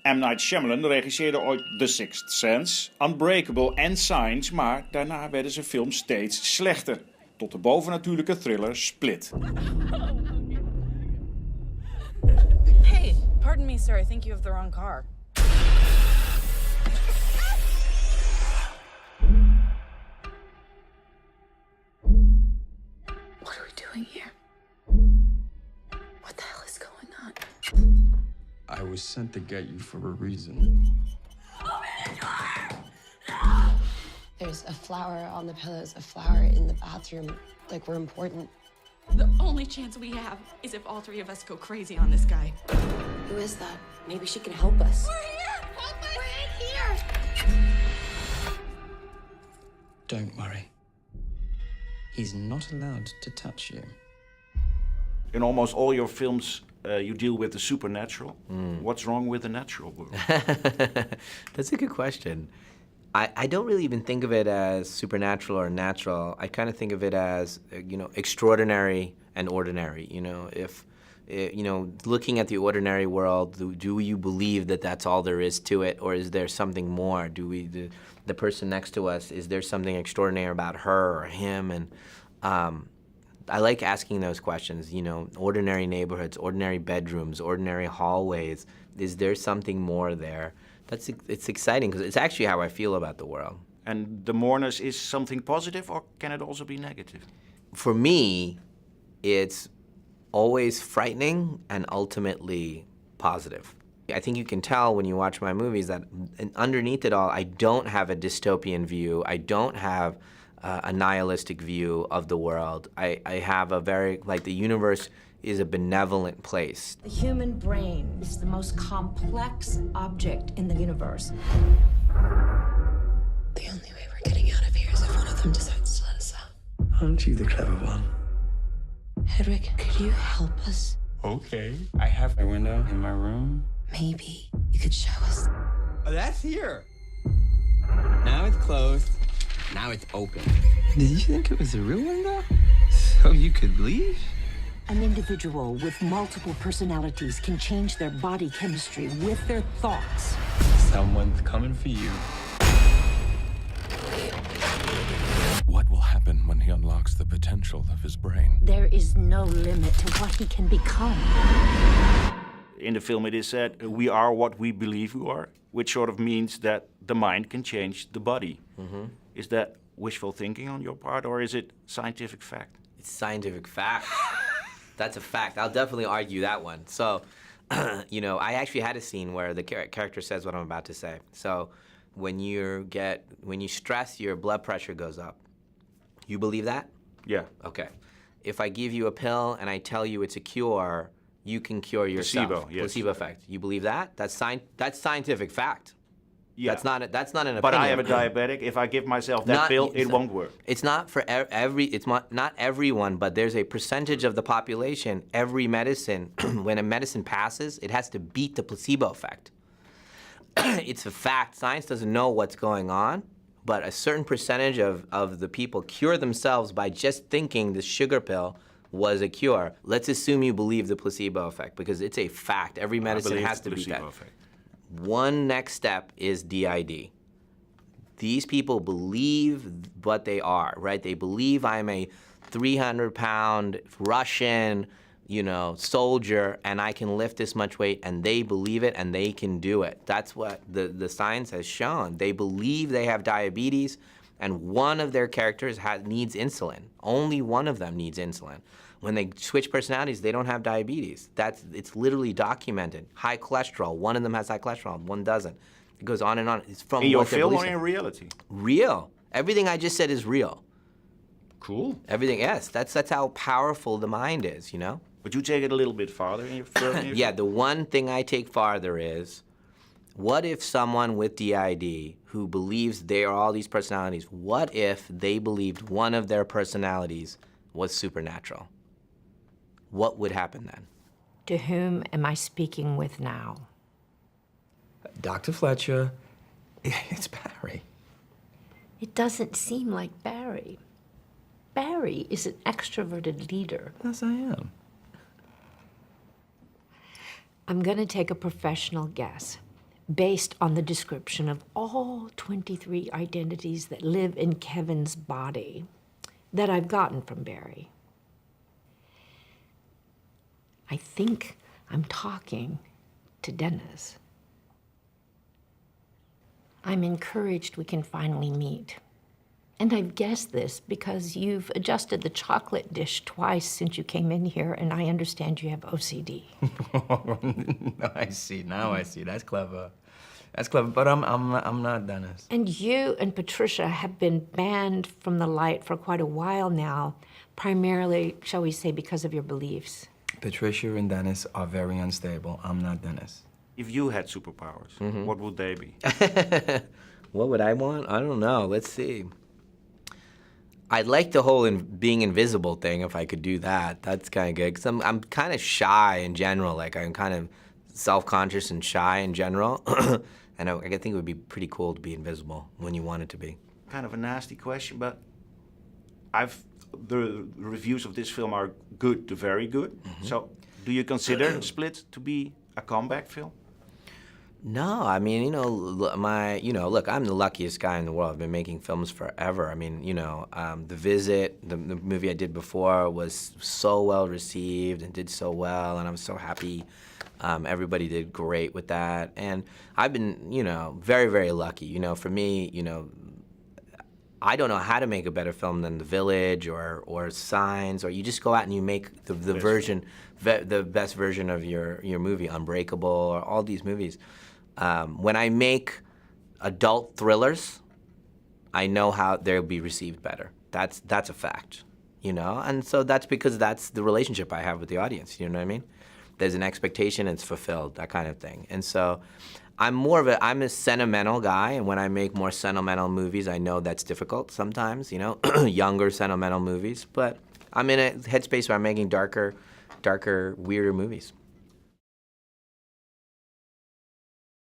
M. Night Shyamalan regisseerde ooit The Sixth Sense, Unbreakable en Signs, maar daarna werden zijn films steeds slechter. Tot de bovennatuurlijke thriller Split. Hey, pardon me, sir. I think you have the wrong car. What are we doing here? What the hell is going on? I was sent to get you for a reason. There's a flower on the pillows, a flower in the bathroom. Like, we're important. The only chance we have is if all three of us go crazy on this guy. Who is that? Maybe she can help us. We're here! Help us! We're in here! Don't worry. He's not allowed to touch you. In almost all your films, you deal with the supernatural. What's wrong with the natural world? That's a good question. I don't really even think of it as supernatural or natural. I kind of think of it as, extraordinary and ordinary. Looking at the ordinary world, do you believe that that's all there is to it, or is there something more? The person next to us, is there something extraordinary about her or him? And I like asking those questions. Ordinary neighborhoods, ordinary bedrooms, ordinary hallways. Is there something more there? It's exciting because it's actually how I feel about the world. And the moreness is something positive, or can it also be negative? For me, it's always frightening and ultimately positive. I think you can tell when you watch my movies that underneath it all, I don't have a dystopian view. I don't have a nihilistic view of the world. I have a very, the universe is a benevolent place. The human brain is the most complex object in the universe. The only way we're getting out of here is if one of them decides to let us out. Aren't you the clever one? Hedwig, could you help us? Okay. I have a window in my room. Maybe you could show us. Oh, that's here. Now it's closed. Now it's open. Did you think it was a real window? So you could leave? An individual with multiple personalities can change their body chemistry with their thoughts. Someone's coming for you. What will happen when he unlocks the potential of his brain? There is no limit to what he can become. In the film it is said, we are what we believe we are, which sort of means that the mind can change the body. Is that wishful thinking on your part, or is it scientific fact? It's scientific fact. That's a fact. I'll definitely argue that one. So, I actually had a scene where the character says what I'm about to say. So, when you stress, your blood pressure goes up. You believe that? Yeah. Okay. If I give you a pill and I tell you it's a cure, you can cure yourself. Placebo, yes. Placebo effect. You believe that? That's scientific fact. Yeah. That's not an opinion. But I am a diabetic. If I give myself that pill, it won't work. It's not for not everyone, but there's a percentage of the population, every medicine, when a medicine passes, it has to beat the placebo effect. It's a fact. Science doesn't know what's going on, but a certain percentage of the people cure themselves by just thinking the sugar pill was a cure. Let's assume you believe the placebo effect, because it's a fact. Every medicine has to beat that. Effect. One next step is DID. These people believe what they are, right? They believe I'm a 300-pound Russian, soldier, and I can lift this much weight, and they believe it, and they can do it. That's what the science has shown. They believe they have diabetes, and one of their characters needs insulin. Only one of them needs insulin. When they switch personalities, they don't have diabetes. It's literally documented. High cholesterol, one of them has high cholesterol, one doesn't. It goes on and on. It's from in your what they film believe or in reality? Real. Everything I just said is real. Cool. Everything, yes. That's how powerful the mind is, But you take it a little bit farther in your film? Yeah, the one thing I take farther is, what if someone with DID who believes they are all these personalities, what if they believed one of their personalities was supernatural? What would happen then? To whom am I speaking with now? Dr. Fletcher, it's Barry. It doesn't seem like Barry. Barry is an extroverted leader. Yes, I am. I'm gonna take a professional guess. based on the description of all 23 identities that live in Kevin's body that I've gotten from Barry. I think I'm talking to Dennis. I'm encouraged we can finally meet. And I've guessed this because you've adjusted the chocolate dish twice since you came in here, and I understand you have OCD. I see. Now I see. That's clever. That's clever. But I'm not Dennis. And you and Patricia have been banned from the light for quite a while now, primarily, shall we say, because of your beliefs. Patricia and Dennis are very unstable. I'm not Dennis. If you had superpowers, what would they be? What would I want? I don't know. Let's see. I'd like the whole being invisible thing if I could do that. That's kind of good, because I'm kind of shy in general. Like, I'm kind of self-conscious and shy in general. And I think it would be pretty cool to be invisible when you want it to be. Kind of a nasty question, but the reviews of this film are good to very good. So, do you consider Split to be a comeback film? No, I mean, look, I'm the luckiest guy in the world. I've been making films forever. I mean, The Visit, the movie I did before, was so well received and did so well, and I'm so happy. Everybody did great with that, and I've been, very, very lucky. For me, I don't know how to make a better film than The Village or Signs, or you just go out and you make the best version of your movie, Unbreakable, or all these movies. When I make adult thrillers, I know how they'll be received better. That's a fact, and so that's because that's the relationship I have with the audience. You know what I mean? There's an expectation, it's fulfilled, that kind of thing. And so I'm a sentimental guy, and when I make more sentimental movies, I know that's difficult sometimes, younger sentimental movies. But I'm in a headspace where I'm making darker, weirder movies.